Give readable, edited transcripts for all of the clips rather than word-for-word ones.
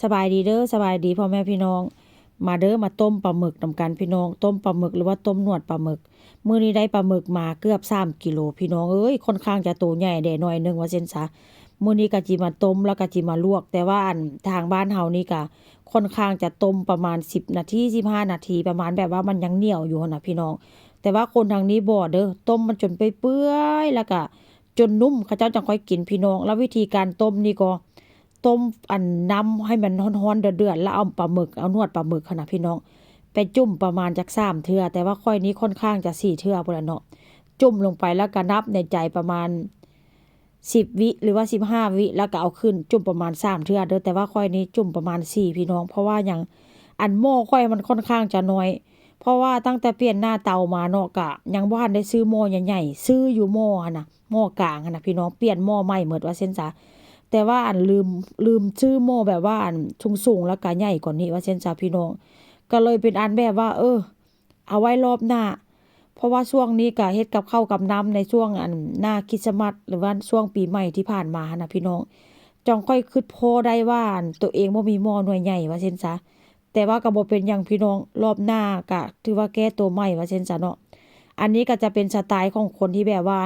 สบายดีเด้อสบายดีพ่อแม่พี่น้องมาเด้อมาต้มปลาหมึกนำกันพี่น้องต้มปลาหมึกหรือว่าต้มนวดปลาหมึกมื้อนี้ได้ปลาหมึกมาเกือบ3กิโลพี่น้องเอ้ยค่อนข้างจะโตใหญ่แด่หน่อยนึงว่าซั่นซะมื้อนี้ก็จิมาต้มแล้วก็จิมาลวกแต่ว่าทางบ้านเฮานี่ก็ค่อนข้างจะต้มประมาณ10นาที15นาทีประมาณแบบว่ามันยังเหนียวอยู่หั่นน่ะพี่น้องแต่ว่าคนทางนี้บ่เด้อต้มมันจนเปื่อยๆแล้วก็จนนุ่มเขาเจ้าจังค่อยกินพี่น้องแล้ววิธีการต้มนี่ก็ ต้มน้ำให้มันร้อนๆเดือดๆแล้วเอาปลาหมึกเอานวดปลาหมึกค่ะนะพี่น้องไปจุ่มประมาณจัก3เทื่อแต่ว่าค่อยนี้ค่อนข้างจะ4เทื่อพุ่นล่ะเนาะจุ่มลงไปแล้วก็นับในใจประมาณ10วิหรือว่า15วิแล้วก็เอาขึ้นจุ่มประมาณ3เทื่อเด้อแต่ว่าค่อยนี้จุ่มประมาณ4พี่น้องเพราะว่าหยังหม้อค่อยมันค่อนข้างจะน้อยเพราะว่าตั้งแต่เปลี่ยนหน้าเตามาเนาะก็ยังบ่ทันได้ซื้อหม้อใหญ่ๆซื้ออยู่หม้อหั่นน่ะหม้อกลางหั่นน่ะพี่น้องเปลี่ยนหม้อใหม่หมดว่าเส้นซะ แต่ว่าลืมชื่อหม้อแบบว่าสูงๆแล้วก็ใหญ่กว่านี้ว่าเช่นจ้าพี่น้องก็เลยเป็นอันแบบว่า เอาไว้รอบหน้าเพราะว่าช่วงนี้ก็เฮ็ดกับข้าวกับน้ำในช่วงหน้าคริสต์มาสหรือว่าช่วงปีใหม่ที่ผ่านมาหั้นน่ะพี่น้องจ้องค่อยคิดพอได้ว่าตัวเองบ่มีหม้อหน่วยใหญ่ว่าเช่นซะแต่ว่าก็บ่เป็นหยังพี่น้องรอบหน้าก็ถือว่าแก้ตัวใหม่ว่าเช่นซะเนาะอันนี้ก็จะเป็นสไตล์ของคนที่แบบว่า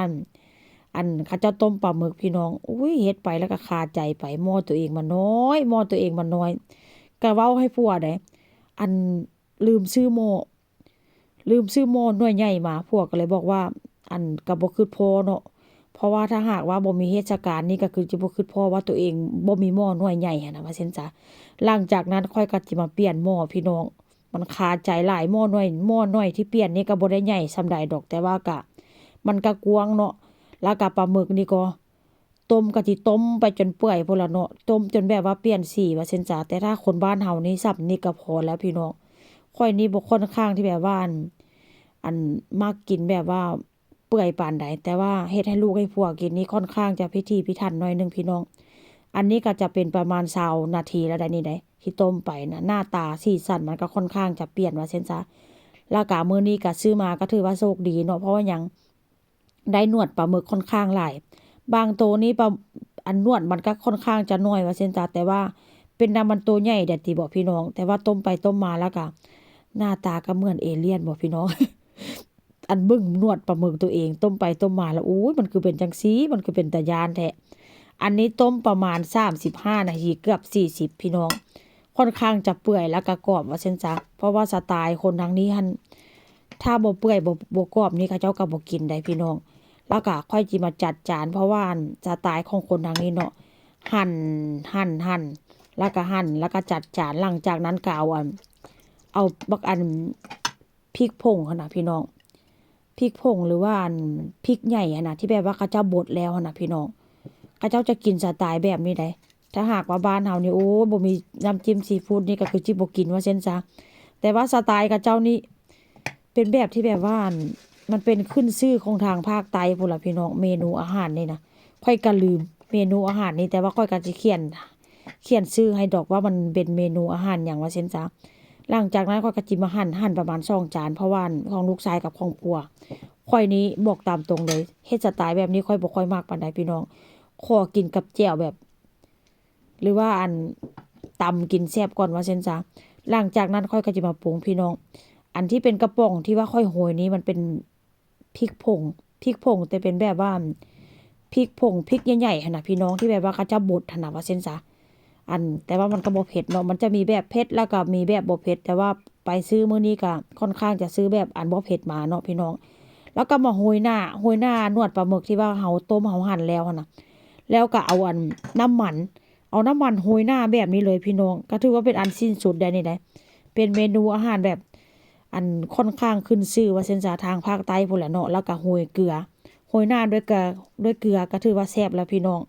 เขาเจ้าต้มปลาหมึกพี่น้องอุ้ยเฮ็ดไปแล้วก็คาใจไปหม้อตัวเองมันน้อยหม้อตัวเองมันน้อยก็เว้าให้ผัวได้อันลืมซื้อหม้อลืมซื้อหม้อหน่วยใหญ่มาผัวก็เลยบอกว่าก็บ่คิดพอเนาะเพราะว่าถ้าหากว่าบ่มีเทศกาลนี่ก็คือสิบ่คิดพอว่าตัวเองบ่มีหม้อหน่วยใหญ่หันน่ะว่าซั่นจ้ะหลังจากนั้นค่อยก็สิมาเปลี่ยนหม้อพี่น้องมันคาใจหลายหม้อน้อยที่เปลี่ยนนี่ก็บ่ได้ใหญ่ส่ำใดดอกแต่ว่าก็มันก็กว้างเนาะ แล้วก็ปลาหมึกนี่ก็ต้มก็สิต้มไปจนเปื่อยพุ่นล่ะเนาะต้มจนแบบว่าเปลี่ยนสีว่าซั่นจ้ะแต่ถ้าคนบ้านเฮานี่ซับนี่ก็พอแล้วพี่น้องข้อยนี่บ่ค่อนข้างที่แบบว่ามักกินแบบว่าเปื่อยปานใดแต่ว่าเฮ็ดให้ลูกให้ผัวกินนี่ค่อนข้างจะพิถีพิถันหน่อยหนึงพี่น้องอันนี้ก็จะเป็นประมาณ20นาทีแล้วได้นี่ได้ที่ต้มไปนะหน้าตาสีสันมันก็ค่อนข้างจะเปลี่ยนว่าซั่นซะแล้วก็มื้อนี้ก็ซื้อมาก็ถือว่าโชคดีเนาะเพราะว่าหยัง ได้หนวดปลาหมึกค่อนข้างหลายบางตัวนี้ปลาหนวดมันก็ค่อนข้างจะน้อยว่าเช่นจ้าแต่ว่าเป็นนำมันตัวใหญ่เด็ดที่บอกพี่น้องแต่ว่าต้มไปต้มมาแล้วก็หน้าตาก็เหมือนเอเลี่ยนบอกพี่น้องบึ้งหนวดปลาหมึกตัวเองต้มไปต้มมาแล้วอู้ยมันคือเป็นจังซี่มันคือเป็นตะยานแท้อันนี้ต้มประมาณ35นาทีเกือบ40พี่น้องค่อนข้างจะเปื่อยแล้วก็กรอบว่าเช่นจ้าเพราะว่าสไตล์คนทางนี้ถ้าบ่เปื่อยบ่กรอบนี่เขาเจ้าก็บ่กินได้พี่น้อง แล้วก็ค่อยจิมาจัดจานเพราะว่าสไตล์ของคนทางนี้เนาะหั่นแล้วก็หั่นแล้วก็จัดจานหลังจากนั้นก็เอาบักพริกผงหั่นน่ะพี่น้องพริกผงหรือว่าพริกใหญ่หั่นน่ะที่แบบว่าเขาเจ้าบดแล้วหั่นน่ะพี่น้องเขาเจ้าจะกินสไตล์แบบนี้ได้ถ้าหากว่าบ้านเฮานี่โอ้บ่มีน้ำจิ้มซีฟู้ดนี่ก็คือสิบ่กินว่าเช่นซะแต่ว่าสไตล์เขาเจ้านี่เป็นแบบที่แบบว่า มันเป็นขึ้นชื่อของทางภาคใต้พุ่นล่ะพี่น้องเมนูอาหารนี่นะค่อยก็ลืมเมนูอาหารนี่แต่ว่าค่อยก็สิเขียนชื่อให้ดอกว่ามันเป็นเมนูอาหารหยังว่าเช่นซะหลังจากนั้นค่อยก็จิมาหั่นประมาณ2จานเพราะว่าของลูกชายกับของผัวค่อยนี้บอกตามตรงเลยเฮ็ดสไตล์แบบนี้ค่อยบ่ค่อยมักปานใดพี่น้องขอกินกับแจ่วแบบ หรือว่าตำกินแซ่บก่อนว่าเช่นซะหลังจากนั้นค่อยก็จะมาปรุงพี่น้องอันที่เป็นกระป๋องที่ว่าค่อยโหยนี้มันเป็นพริกผงแต่เป็นแบบว่าพริกผงพริกใหญ่ๆหั่นน่ะพี่น้องที่แบบว่าเขาจะบดหั่นน่ะว่าเช่นซะแต่ว่ามันก็บ่เผ็ดเนาะมันจะมีแบบเผ็ดแล้วก็มีแบบบ่เผ็ดแต่ว่าไปซื้อมื้อนี้ก็ค่อนข้างจะซื้อแบบบ่เผ็ดมาเนาะพี่น้องแล้วก็มาโรยหน้านวดปลาหมึกที่ว่าเฮาต้มเฮาหั่นแล้วหั่นน่ะแล้วก็เอาน้ำมัน เอาน้ำมันโรยหน้าแบบนี้เลยพี่น้องก็ถือว่าเป็นอันสิ้นสุดได้นี่ได้เป็นเมนูอาหารแบบค่อนข้างขึ้นชื่อว่าเส้นสาทางภาคใต้พุ่นแหละเนาะแล้วก็โรยเกลือโรยหน้าด้วยเกลือก็ถือว่าแซ่บแล้วพี่น้อง